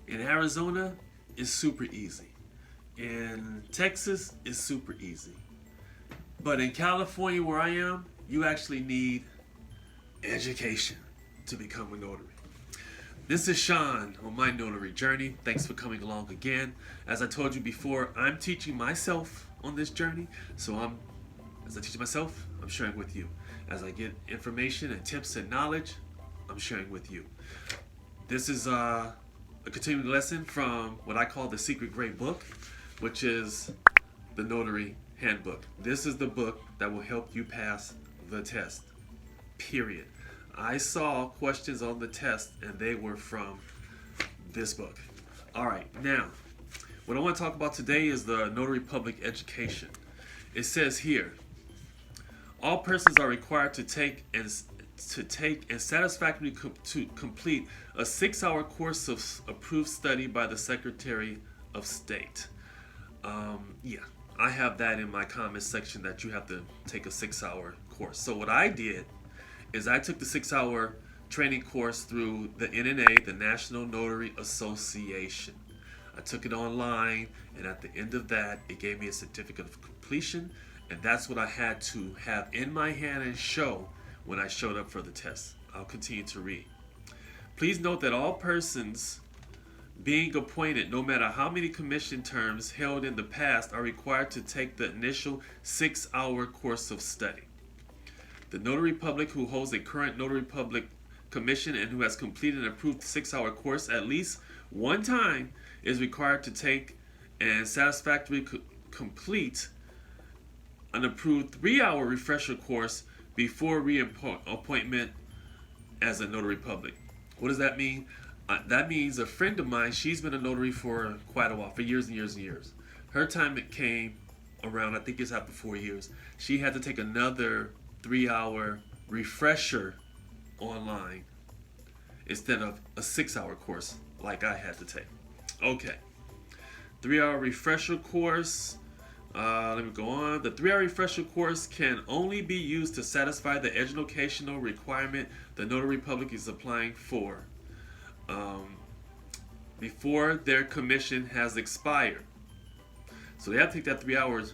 In Arizona, it's super easy. In Texas, it's super easy. But in California, where I am, you actually need education to become a notary. This is Sean on my notary journey. Thanks for coming along again. As I told you before, I'm teaching myself on this journey. So as I teach myself, I'm sharing with you. As I get information and tips and knowledge, I'm sharing with you. This is a continuing lesson from what I call the secret great book, which is the Notary Handbook. This is the book that will help you pass the test, period. I saw questions on the test and they were from this book. All right, now, what I want to talk about today is the Notary Public Education. It says here, all persons are required to take and satisfactorily to complete a 6-hour course of approved study by the Secretary of State. Yeah, I have that in my comments section that you have to take a 6-hour course. So what I did is I took the 6-hour training course through the NNA, the National Notary Association. I took it online, and at the end of that, it gave me a certificate of completion, and that's what I had to have in my hand and show when I showed up for the test. I'll continue to read. Please note that all persons being appointed, no matter how many commission terms held in the past, are required to take the initial 6-hour course of study. The notary public who holds a current notary public commission and who has completed an approved 6-hour course at least one time is required to take and satisfactorily complete an approved 3-hour refresher course before reappointment as a notary public. What does that mean? That means a friend of mine, she's been a notary for quite a while, for years and years and years. Her time it came around, I think it's after 4 years, she had to take another 3-hour refresher online instead of a 6-hour course like I had to take. Okay, 3-hour refresher course. Let me go on. The 3-hour refresher course can only be used to satisfy the educational requirement the Notary Public is applying for before their commission has expired. So they have to take that 3 hours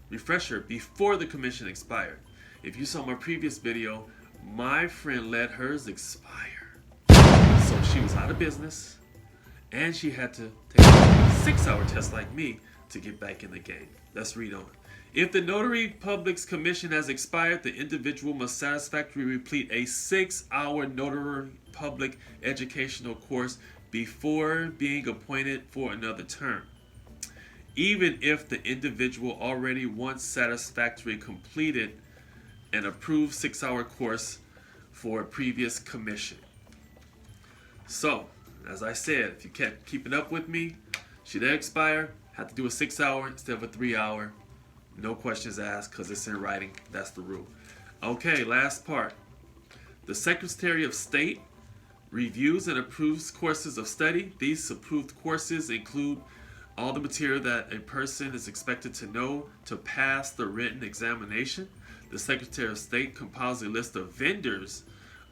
refresher before the commission expired. If you saw my previous video, my friend let hers expire. So she was out of business and she had to take a 6-hour test like me to get back in the game. Let's read on. If the notary public's commission has expired, the individual must satisfactorily complete a 6-hour notary public educational course before being appointed for another term, even if the individual already once satisfactorily completed an approved 6-hour course for a previous commission. So, as I said, if you kept keeping up with me, she did expire, had to do a 6-hour instead of a 3-hour. No questions asked because it's in writing. That's the rule. Okay, last part. The Secretary of State reviews and approves courses of study. These approved courses include all the material that a person is expected to know to pass the written examination. The Secretary of State compiles a list of vendors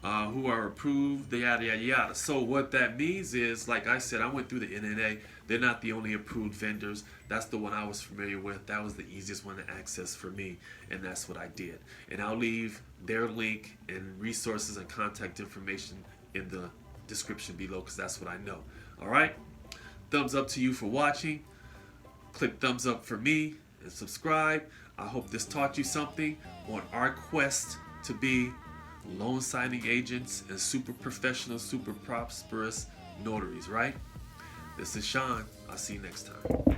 who are approved, yada, yada, yada. So what that means is, like I said, I went through the NNA. They're not the only approved vendors. That's the one I was familiar with. That was the easiest one to access for me, and that's what I did. And I'll leave their link and resources and contact information in the description below because that's what I know. All right? Thumbs up to you for watching. Click thumbs up for me and subscribe. I hope this taught you something on our quest to be loan signing agents and super professional, super prosperous notaries, right? This is Sean. I'll see you next time.